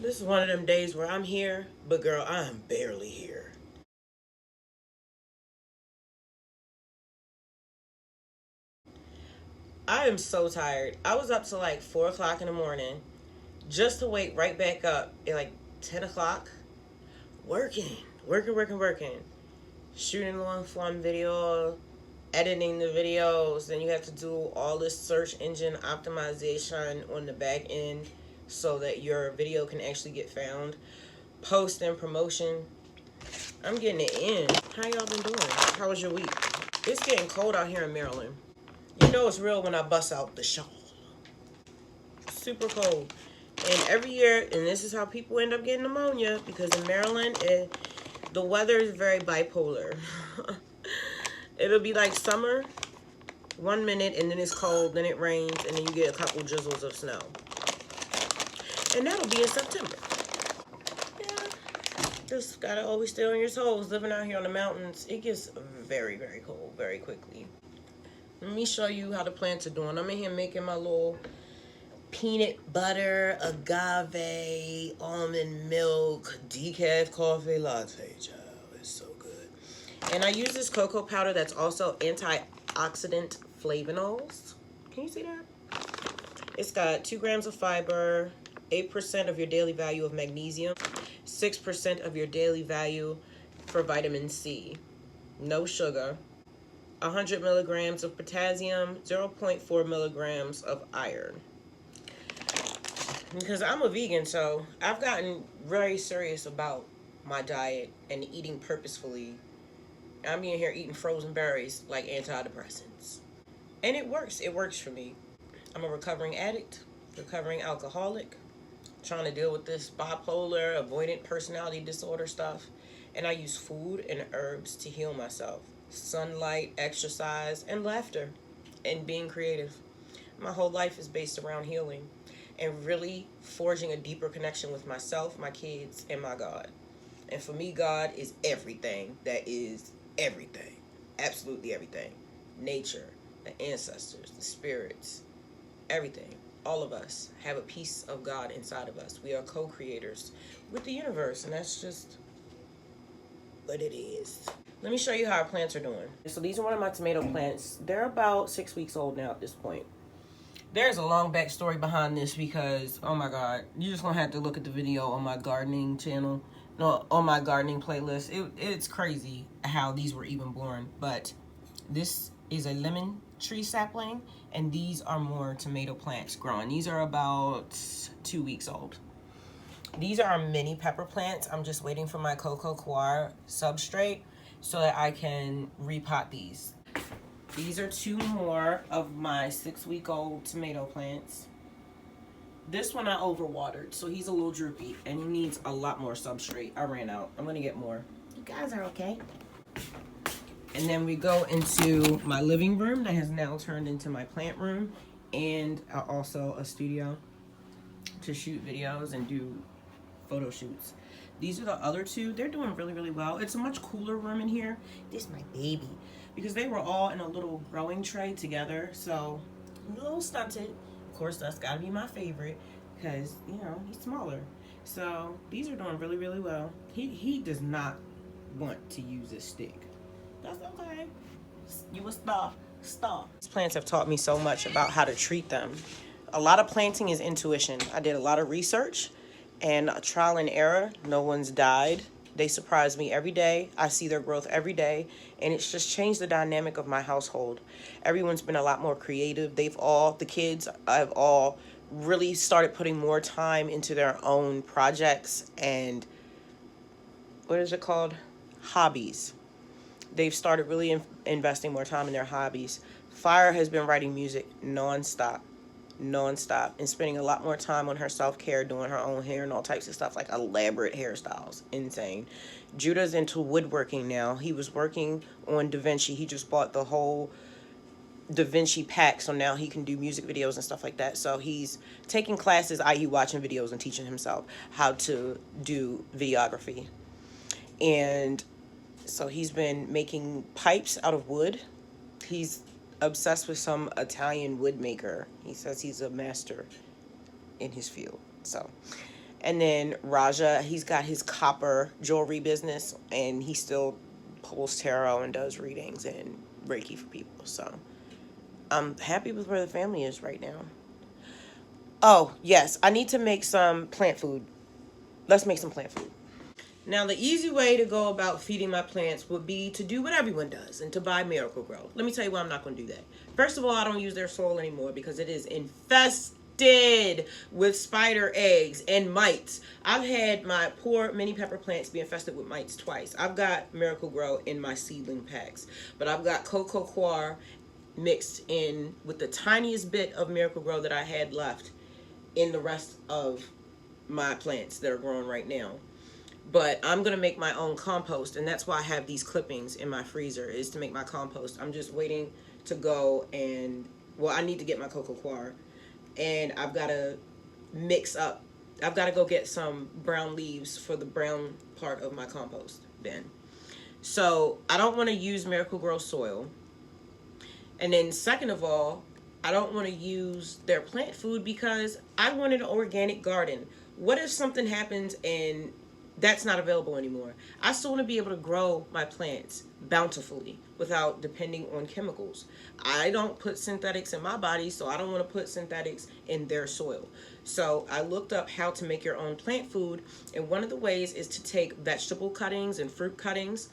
This is one of them days where I'm here, but girl, I'm barely here. I am so tired. I was up to like 4 o'clock in the morning just to wake right back up at like 10 o'clock, working, working. Shooting long form video, editing the videos. Then you have to do all this search engine optimization on the back end so that your video can actually get found. Post and promotion. I'm getting it in. How y'all been doing? How was your week? It's getting cold out here in Maryland. You know it's real when I bust out the shawl. Super cold. And every year, and this is how people end up getting pneumonia, because in Maryland, the weather is very bipolar. It'll be like summer 1 minute, and then it's cold, then it rains, and then you get a couple drizzles of snow. And that'll be in September. Yeah. Just gotta always stay on your toes. Living out here on the mountains, it gets very, very cold very quickly. Let me show you how the plants are doing. I'm in here making my little peanut butter, agave, almond milk, decaf coffee latte, child. It's so good. And I use this cocoa powder that's also antioxidant flavonols. Can you see that? It's got 2 grams of fiber, 8% of your daily value of magnesium, 6% of your daily value for vitamin C. No sugar. 100 milligrams of potassium, 0.4 milligrams of iron. Because I'm a vegan, so I've gotten very serious about my diet and eating purposefully. I'm in here eating frozen berries like antidepressants. And it works. It works for me. I'm a recovering addict, recovering alcoholic, trying to deal with this bipolar, avoidant personality disorder stuff. And I use food and herbs to heal myself. Sunlight, exercise, and laughter, and being creative. My whole life is based around healing and really forging a deeper connection with myself, my kids, and my God. And for me, God is everything that is everything. Absolutely everything. Nature, the ancestors, the spirits, everything. All of us have a piece of God inside of us. We are co-creators with the universe, and that's just what it is. Let me show you how our plants are doing. So these are one of my tomato plants. They're about 6 weeks old now at this point. There's a long backstory behind this because, oh my God, you're just gonna have to look at the video on my gardening channel, no, on my gardening playlist. It's crazy how these were even born. But this is a lemon tree sapling, and these are more tomato plants growing. These are about 2 weeks old. These are mini pepper plants. I'm just waiting for my cocoa coir substrate so that I can repot these. These are 2 more of my 6-week-old tomato plants. This one I overwatered, so he's a little droopy, and he needs a lot more substrate. I ran out. I'm gonna get more. You guys are okay. And then we go into my living room that has now turned into my plant room, and also a studio to shoot videos and do photo shoots. These are the other 2. They're doing really, really well. It's a much cooler room in here. This is my baby. Because they were all in a little growing tray together. So, a little stunted. Of course, that's got to be my favorite. Because, you know, he's smaller. So, these are doing really, really well. He does not want to use a stick. That's okay. You a star. Star. These plants have taught me so much about how to treat them. A lot of planting is intuition. I did a lot of research and trial and error. No one's died. They surprise me every day. I see their growth every day, and it's just changed the dynamic of my household. Everyone's been a lot more creative. The kids have all really started putting more time into their own projects and, what is it called? Hobbies. They've started really investing more time in their hobbies. Fire has been writing music nonstop, and spending a lot more time on her self-care, doing her own hair and all types of stuff, like elaborate hairstyles. Insane. Judah's into woodworking now. He was working on Da Vinci. He just bought the whole Da Vinci pack, so now he can do music videos and stuff like that. So he's taking classes, i.e. watching videos and teaching himself how to do videography. And so he's been making pipes out of wood. He's obsessed with some Italian wood maker. He says he's a master in his field. So And then Raja, he's got his copper jewelry business, and he still pulls tarot and does readings and Reiki for people. So I'm happy with where the family is right now. Oh, yes, I need to make some plant food. Let's make some plant food. Now, the easy way to go about feeding my plants would be to do what everyone does and to buy Miracle Grow. Let me tell you why I'm not going to do that. First of all, I don't use their soil anymore because it is infested with spider eggs and mites. I've had my poor mini pepper plants be infested with mites twice. I've got Miracle Grow in my seedling packs, but I've got Coco Coir mixed in with the tiniest bit of Miracle Grow that I had left in the rest of my plants that are growing right now. But I'm going to make my own compost, and that's why I have these clippings in my freezer, is to make my compost. I'm just waiting to go and, well, I need to get my Coco Coir, and I've got to mix up. I've got to go get some brown leaves for the brown part of my compost bin. So I don't want to use Miracle Grow soil. And then second of all, I don't want to use their plant food because I wanted an organic garden. What if something happens and that's not available anymore? I still want to be able to grow my plants bountifully without depending on chemicals. I don't put synthetics in my body, so I don't want to put synthetics in their soil. So I looked up how to make your own plant food, and one of the ways is to take vegetable cuttings and fruit cuttings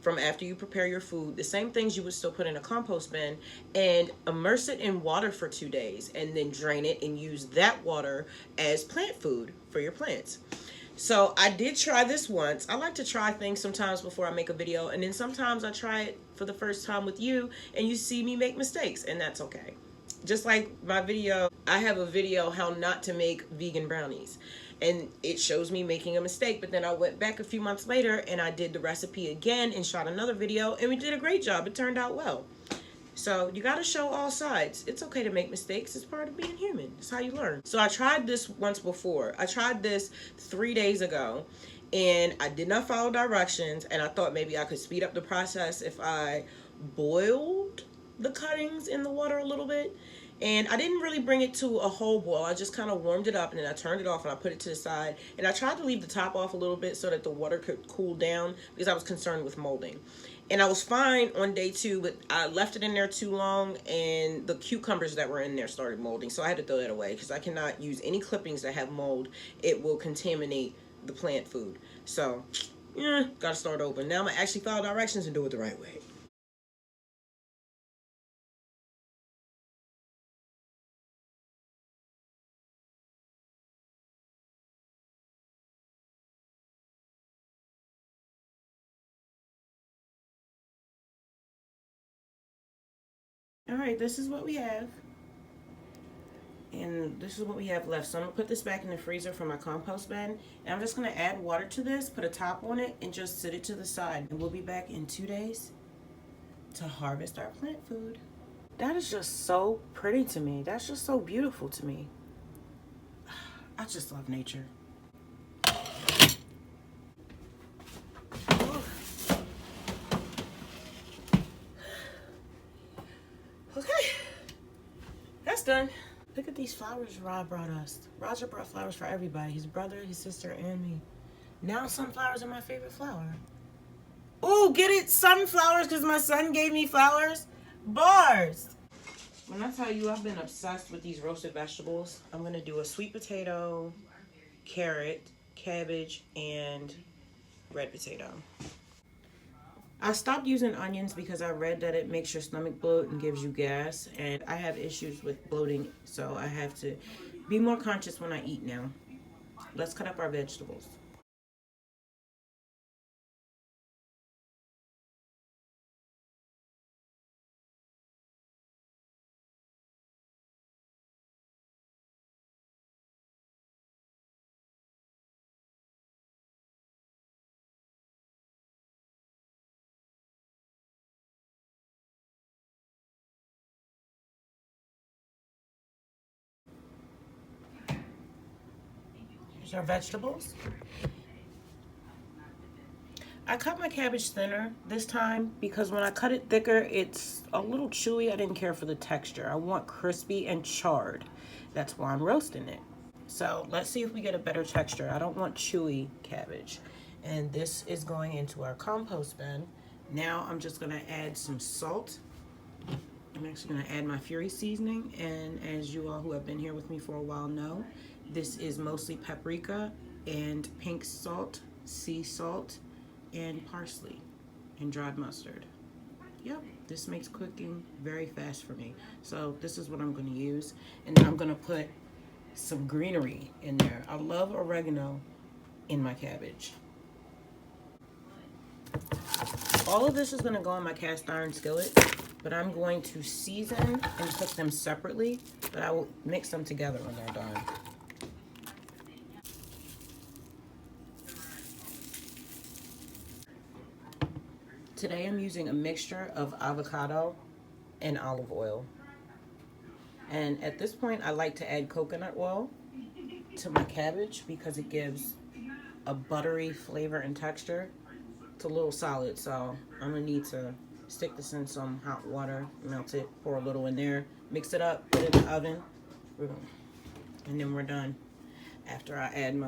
from after you prepare your food, the same things you would still put in a compost bin, and immerse it in water for 2 days, and then drain it and use that water as plant food for your plants. So I did try this once. I like to try things sometimes before I make a video, and then sometimes I try it for the first time with you and you see me make mistakes, and that's okay. Just like my video, I have a video how not to make vegan brownies, and it shows me making a mistake, but then I went back a few months later and I did the recipe again and shot another video, and we did a great job. It turned out well. So you got to show all sides. It's okay to make mistakes. It's part of being human. It's how you learn. So I tried this once before. I tried this 3 days ago, and I did not follow directions, and I thought maybe I could speed up the process if I boiled the cuttings in the water a little bit. And I didn't really bring it to a whole boil. I just kind of warmed it up, and then I turned it off and I put it to the side. And I tried to leave the top off a little bit so that the water could cool down because I was concerned with molding. And I was fine on day 2, but I left it in there too long, and the cucumbers that were in there started molding. So I had to throw that away because I cannot use any clippings that have mold. It will contaminate the plant food. So, yeah, got to start over. Now I'm going to actually follow directions and do it the right way. All right, this is what we have. And this is what we have left. So I'm going to put this back in the freezer for my compost bin. And I'm just going to add water to this, put a top on it, and just sit it to the side. And we'll be back in 2 days to harvest our plant food. That is just so pretty to me. That's just so beautiful to me. I just love nature. Okay, that's done. Look at these flowers Rod brought us. Roger brought flowers for everybody. His brother, his sister, and me. Now sunflowers are my favorite flower. Oh, get it? Sunflowers because my son gave me flowers? Bars! When I tell you I've been obsessed with these roasted vegetables, I'm going to do a sweet potato, carrot, cabbage, and red potato. I stopped using onions because I read that it makes your stomach bloat and gives you gas, and I have issues with bloating, so I have to be more conscious when I eat now. Let's cut up our vegetables. Here's our vegetables. I cut my cabbage thinner this time because when I cut it thicker, it's a little chewy. I didn't care for the texture. I want crispy and charred. That's why I'm roasting it. So let's see if we get a better texture. I don't want chewy cabbage. And this is going into our compost bin. Now I'm just gonna add some salt. I'm actually gonna add my Fury seasoning. And as you all who have been here with me for a while know, this is mostly paprika and pink salt, sea salt, and parsley, and dried mustard. Yep, this makes cooking very fast for me. So this is what I'm gonna use. And then I'm gonna put some greenery in there. I love oregano in my cabbage. All of this is gonna go in my cast iron skillet, but I'm going to season and cook them separately, but I will mix them together when they're done. Today I'm using a mixture of avocado and olive oil. And at this point, I like to add coconut oil to my cabbage because it gives a buttery flavor and texture. It's a little solid, so I'm gonna need to stick this in some hot water, melt it, pour a little in there, mix it up, put it in the oven, and then we're done. After I add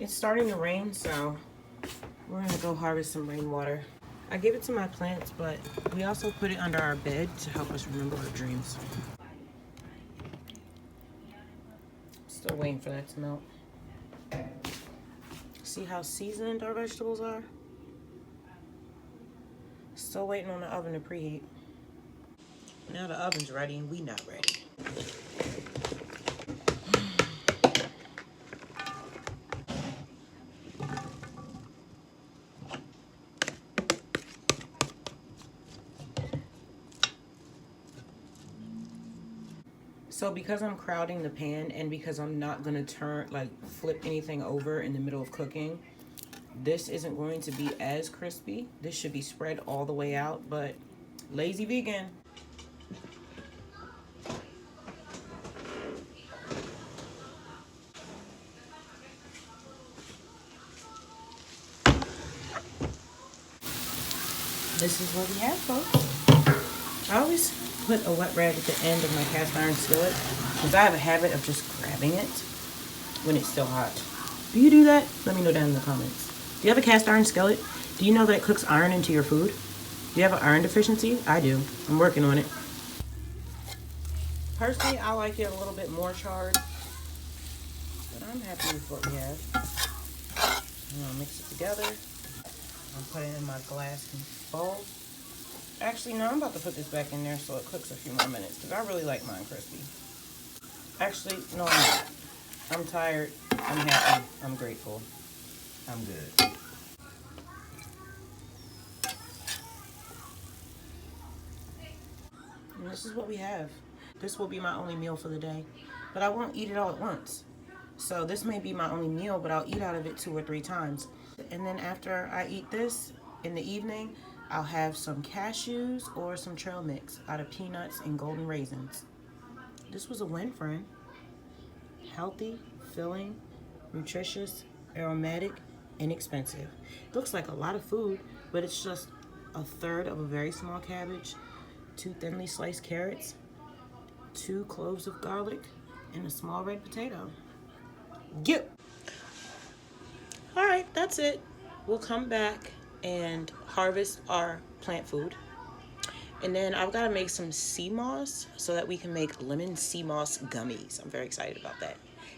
it's starting to rain, so we're gonna go harvest some rainwater. I give it to my plants, but we also put it under our bed to help us remember our dreams. Still waiting for that to melt. See how seasoned our vegetables are? Still waiting on the oven to preheat. Now the oven's ready and we not ready. So because I'm crowding the pan and because I'm not gonna flip anything over in the middle of cooking, this isn't going to be as crispy. This should be spread all the way out, but lazy vegan. This is what we have, folks. I always put a wet rag at the end of my cast iron skillet because I have a habit of just grabbing it when it's still hot. Do you do that? Let me know down in the comments. Do you have a cast iron skillet? Do you know that it cooks iron into your food? Do you have an iron deficiency? I do. I'm working on it. Personally, I like it a little bit more charred, but I'm happy with what we have. I'm gonna mix it together. I'm putting it in my glass bowl. Actually, no, I'm about to put this back in there so it cooks a few more minutes because I really like mine crispy. Actually, no, I'm not. I'm tired. I'm happy. I'm grateful. I'm good. And this is what we have. This will be my only meal for the day, but I won't eat it all at once. So this may be my only meal, but I'll eat out of it 2 or 3 times. And then after I eat this in the evening, I'll have some cashews or some trail mix out of peanuts and golden raisins. This was a win, friend. Healthy, filling, nutritious, aromatic, inexpensive. Looks like a lot of food, but it's just a third of a very small cabbage, 2 thinly sliced carrots, 2 cloves of garlic, and a small red potato. Get. All right, that's it. We'll come back and harvest our plant food. And then I've got to make some sea moss so that we can make lemon sea moss gummies. I'm very excited about that.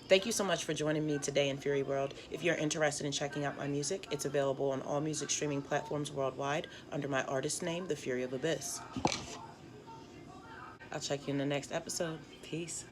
Thank you so much for joining me today in Fury World. If you're interested in checking out my music, it's available on all music streaming platforms worldwide under my artist name, The Fury of Abyss. I'll check you in the next episode. Peace.